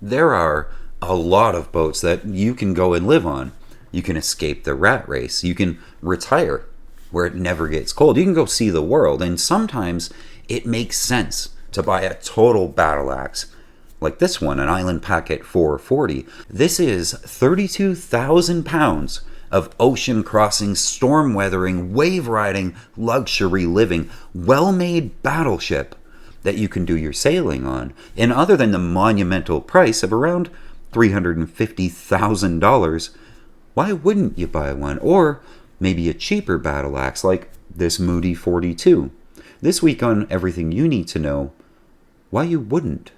There are a lot of boats that you can go and live on. You can escape the rat race. You can retire where it never gets cold. You can go see the world. And sometimes it makes sense to buy a total battle axe like this one, an Island Packet 440. This is 32,000 pounds of ocean crossing, storm weathering, wave riding, luxury living, well made battleship that you can do your sailing on. And other than the monumental price of around $350,000, why wouldn't you buy one? Or maybe a cheaper battle axe like this Moody 42. This week on Everything You Need to Know, why you wouldn't.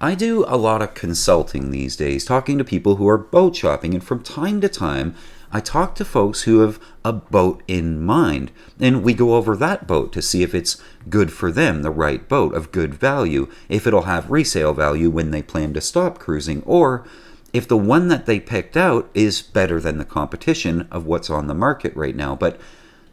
I do a lot of consulting these days, talking to people who are boat shopping, and from time to time, I talk to folks who have a boat in mind, and we go over that boat to see if it's good for them, the right boat, of good value, if it'll have resale value when they plan to stop cruising, or if the one that they picked out is better than the competition of what's on the market right now. But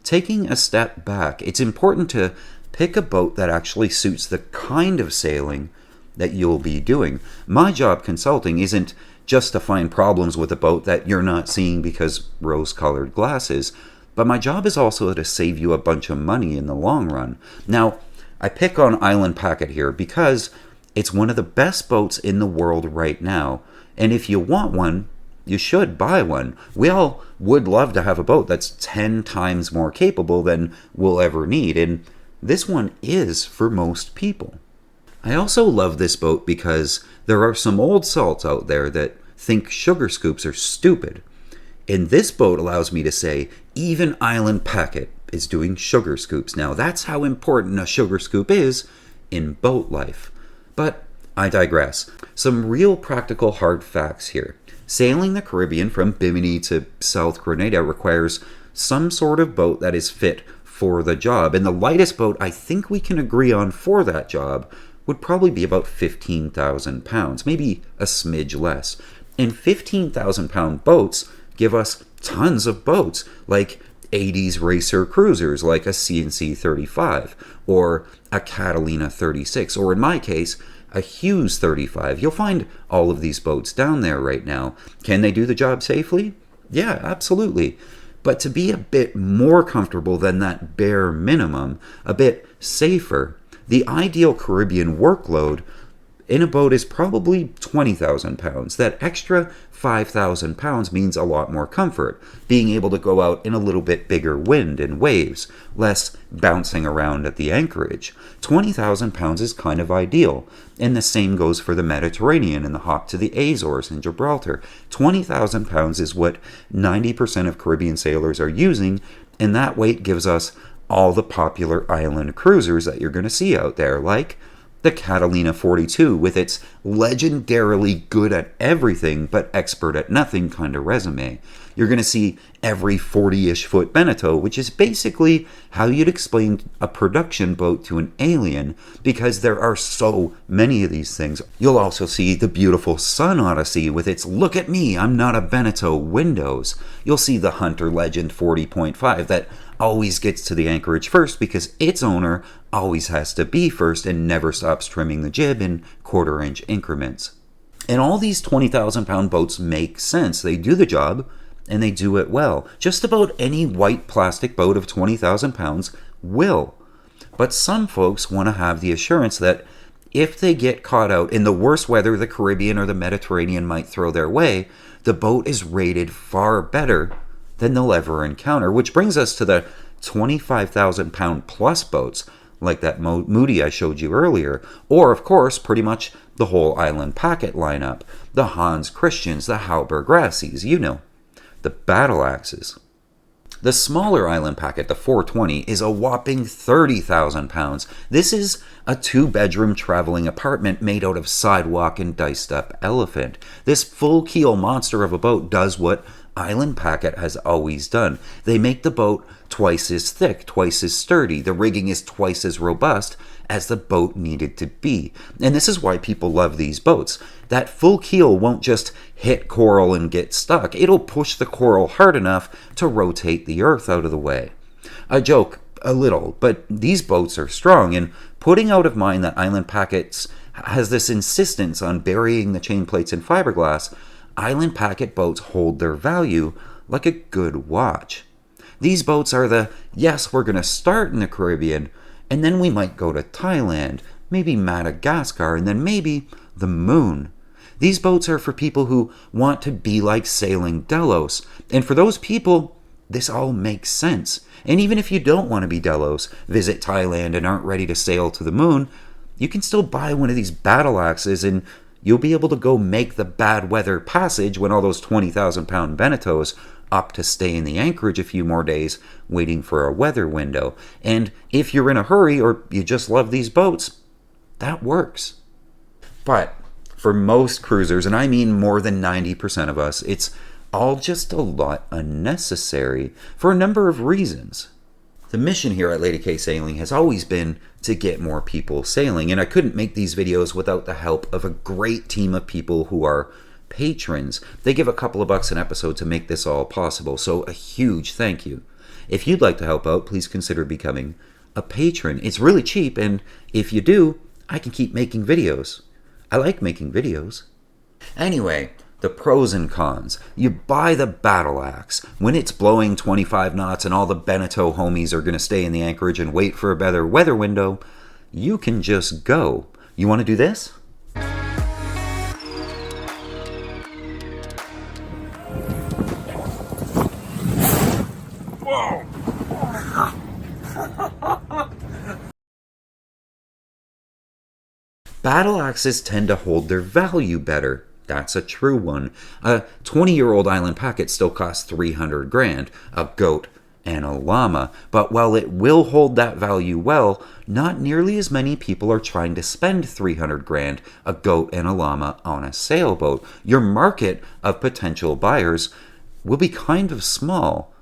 taking a step back, it's important to pick a boat that actually suits the kind of sailing that you'll be doing. My job consulting isn't just to find problems with a boat that you're not seeing because rose-colored glasses, but my job is also to save you a bunch of money in the long run. Now, I pick on Island Packet here because it's one of the best boats in the world right now, and if you want one, you should buy one. We all would love to have a boat that's 10 times more capable than we'll ever need, and this one is for most people. I also love this boat because there are some old salts out there that think sugar scoops are stupid. And this boat allows me to say, even Island Packet is doing sugar scoops now. That's how important a sugar scoop is in boat life. But I digress. Some real practical hard facts here. Sailing the Caribbean from Bimini to South Grenada requires some sort of boat that is fit for the job. And the lightest boat I think we can agree on for that job would probably be about 15,000 pounds, maybe a smidge less. And 15,000 pound boats give us tons of boats, like 80s racer cruisers like a CNC 35, or a Catalina 36, or in my case, a Hughes 35. You'll find all of these boats down there right now. Can they do the job safely? Yeah, absolutely. But to be a bit more comfortable than that bare minimum, a bit safer, the ideal Caribbean workload in a boat is probably 20,000 pounds. That extra 5,000 pounds means a lot more comfort, being able to go out in a little bit bigger wind and waves, less bouncing around at the anchorage. 20,000 pounds is kind of ideal, and the same goes for the Mediterranean and the hop to the Azores and Gibraltar. 20,000 pounds is what 90% of Caribbean sailors are using, and that weight gives us all the popular island cruisers that you're going to see out there, like the Catalina 42 with its legendarily good at everything but expert at nothing kind of resume. You're going to see every 40-ish foot Beneteau, which is basically how you'd explain a production boat to an alien, because there are so many of these things. You'll also see the beautiful Sun Odyssey with its "look at me, I'm not a Beneteau" windows. You'll see the Hunter Legend 40.5 that always gets to the anchorage first because its owner always has to be first and never stops trimming the jib in quarter-inch increments. And all these 20,000 pound boats make sense. They do the job, and they do it well. Just about any white plastic boat of 20,000 pounds will. But some folks want to have the assurance that if they get caught out in the worst weather the Caribbean or the Mediterranean might throw their way, the boat is rated far better than they'll ever encounter, which brings us to the 25,000 pound plus boats, like that Moody I showed you earlier, or of course pretty much the whole Island Packet lineup, the Hans Christians, the Halberg Rassies, you know, the battle axes. The smaller Island Packet, the 420, is a whopping 30,000 pounds. This is a 2-bedroom traveling apartment made out of sidewalk and diced up elephant. This full keel monster of a boat does what Island Packet has always done. They make the boat twice as thick, twice as sturdy. The rigging is twice as robust, as the boat needed to be. And this is why people love these boats. That full keel won't just hit coral and get stuck. It'll push the coral hard enough to rotate the earth out of the way. I joke a little, but these boats are strong, and putting out of mind that Island Packets has this insistence on burying the chain plates in fiberglass, Island Packet boats hold their value like a good watch. These boats are the, yes, we're going to start in the Caribbean, and then we might go to Thailand, maybe Madagascar, and then maybe the moon. These boats are for people who want to be like sailing Delos, and for those people, this all makes sense. And even if you don't want to be Delos, visit Thailand, and aren't ready to sail to the moon, you can still buy one of these battle axes and you'll be able to go make the bad weather passage when all those 20,000-pound Beneteaus up to stay in the anchorage a few more days waiting for a weather window. And if you're in a hurry or you just love these boats, that works. But for most cruisers, and I mean more than 90% of us, it's all just a lot unnecessary for a number of reasons. The mission here at Lady K Sailing has always been to get more people sailing, and I couldn't make these videos without the help of a great team of people who are patrons. They give a couple of bucks an episode to make this all possible, so a huge thank you. If you'd like to help out, please consider becoming a patron. It's really cheap, and if you do, I can keep making videos. I like making videos. Anyway, the pros and cons. You buy the battle axe. When it's blowing 25 knots and all the Beneteau homies are going to stay in the anchorage and wait for a better weather window, you can just go. You want to do this? Whoa! Battle axes tend to hold their value better. That's a true one. A 20-year-old Island Packet still costs $300,000, a goat and a llama. But while it will hold that value well, not nearly as many people are trying to spend $300,000, a goat and a llama on a sailboat. Your market of potential buyers will be kind of small.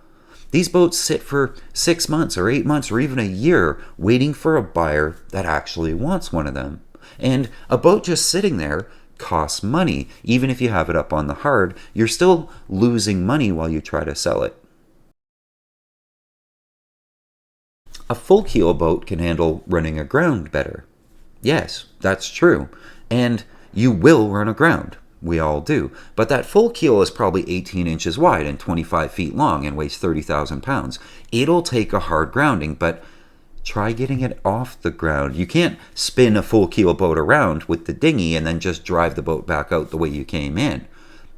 These boats sit for 6 months or 8 months or even a year waiting for a buyer that actually wants one of them. And a boat just sitting there costs money. Even if you have it up on the hard, you're still losing money while you try to sell it. A full keel boat can handle running aground better. Yes, that's true. And you will run aground. We all do. But that full keel is probably 18 inches wide and 25 feet long and weighs 30,000 pounds. It'll take a hard grounding, but try getting it off the ground. You can't spin a full keel boat around with the dinghy and then just drive the boat back out the way you came in,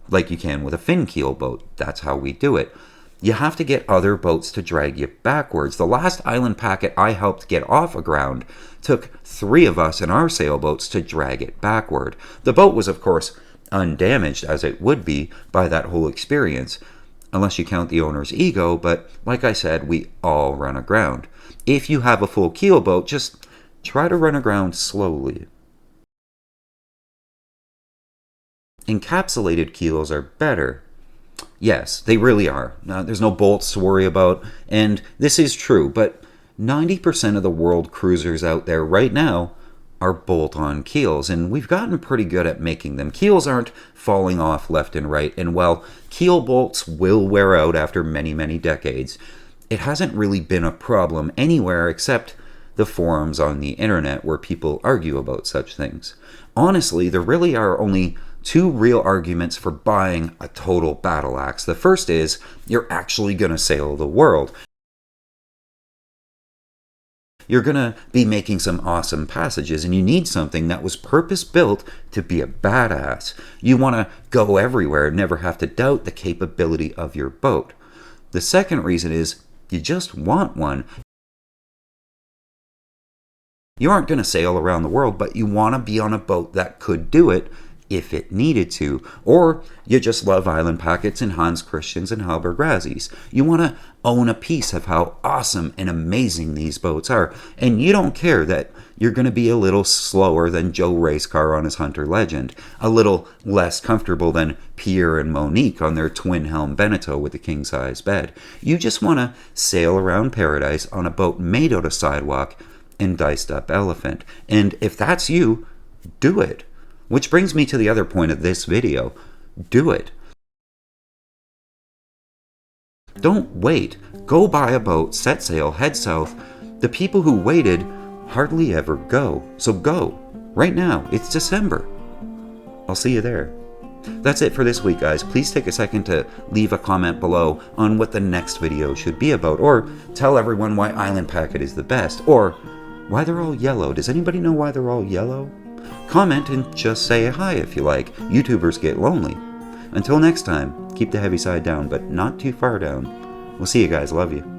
like you can with a fin keel boat. That's how we do it. You have to get other boats to drag you backwards. The last Island Packet I helped get off aground took 3 of us in our sailboats to drag it backward. The boat was, of course, undamaged, as it would be by that whole experience, unless you count the owner's ego, but like I said, we all run aground. If you have a full keel boat, just try to run aground slowly. Encapsulated keels are better. Yes, they really are. There's no bolts to worry about, and this is true, but 90% of the world cruisers out there right now are bolt-on keels, and we've gotten pretty good at making them. Keels aren't falling off left and right, and while keel bolts will wear out after many, many decades, it hasn't really been a problem anywhere except the forums on the internet where people argue about such things. Honestly, there really are only 2 real arguments for buying a total battle axe. The first is, you're actually going to sail the world. You're going to be making some awesome passages, and you need something that was purpose-built to be a badass. You want to go everywhere and never have to doubt the capability of your boat. The second reason is, you just want one. You aren't going to sail around the world, but you want to be on a boat that could do it if it needed to. Or you just love Island Packets and Hans Christians and Halberg Razzies. You want to own a piece of how awesome and amazing these boats are. And you don't care that you're going to be a little slower than Joe Racecar on his Hunter Legend, a little less comfortable than Pierre and Monique on their twin-helm Beneteau with a king-size bed. You just want to sail around paradise on a boat made out of sidewalk and diced up elephant. And if that's you, do it. Which brings me to the other point of this video. Do it. Don't wait. Go buy a boat, set sail, head south. The people who waited hardly ever go. So go. Right now. It's December. I'll see you there. That's it for this week, guys. Please take a second to leave a comment below on what the next video should be about, or tell everyone why Island Packet is the best, or why they're all yellow. Does anybody know why they're all yellow? Comment and just say hi if you like. YouTubers get lonely. Until next time, keep the heavy side down, but not too far down. We'll see you guys. Love you.